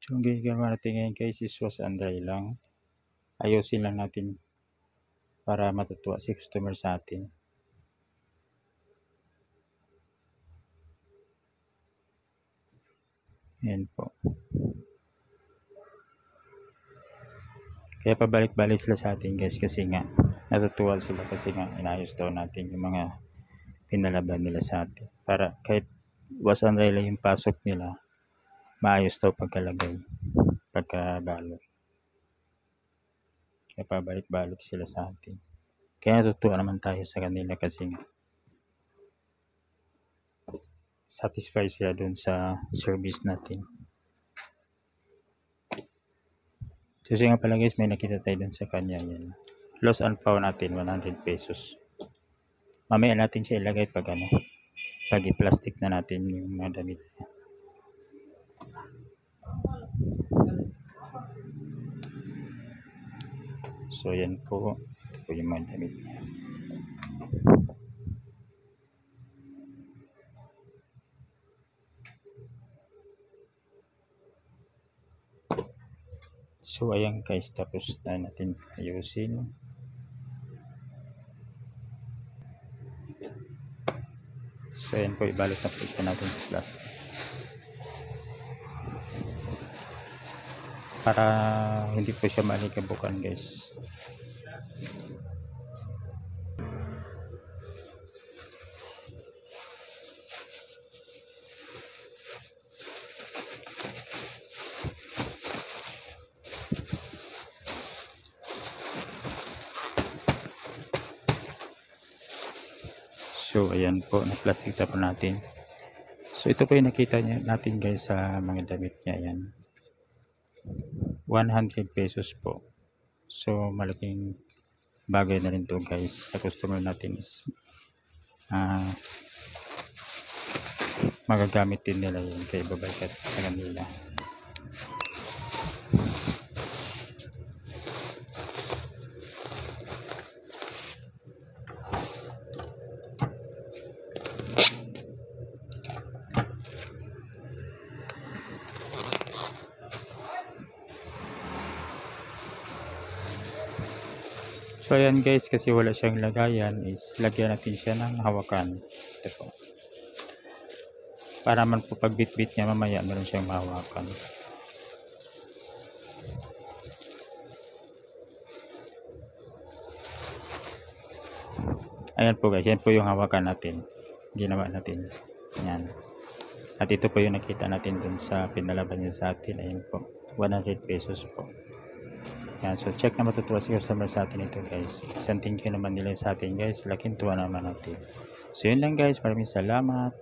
So, ang ginagawa natin ngayon guys is wash and dry lang. Ayusin lang natin para matutuwa si customer sa atin. Ayan po. Kaya pabalik-balik sila sa atin guys kasi nga natutuwa sila kasi nga inayos daw natin yung mga pinalaban nila sa atin. Para kahit wash and dry lang yung pasok nila, maayos daw pagkalagay, pagkabalot. Kaya pabalik-balik sila sa atin. Kaya natutuwa naman tayo sa kanila kasi satisfied sila dun sa service natin. Kasi nga pala guys, may nakita tayo dun sa kanya. Yan. Lost and found natin, 100 pesos. Mamaya natin siya ilagay pag pag i-plastic na natin yung mga damit niya. So yan po. Ito po yung mga damit niya. So ayan guys, tapos na natin ayusin. So ayan po, ibalik na po ito natin sa plastic. Para hindi po siya malikabukan guys. So ayan po, na-plastic na po natin. So ito po yung nakita natin guys sa mga damit niya. Yan, 100 pesos po. So malaking bagay na rin to guys sa customer natin is magagamit din nila yun kaya babalik sa kanila. So ayan guys, kasi wala siyang lagayan is lagyan natin siya ng hawakan. Ito po. Para man po pag bit-bit niya mamaya meron siyang mahawakan. Ayan po guys, yan po yung hawakan natin. Ginawa natin. Yan. At ito po yung nakita natin dun sa pinalaban niya sa atin. Ayan po, 100 pesos po. Yan, so check na matutuwa si customer sa atin ito guys. Isang thank you naman nila sa atin guys. Laking tuwa naman natin. So yun lang guys, maraming salamat.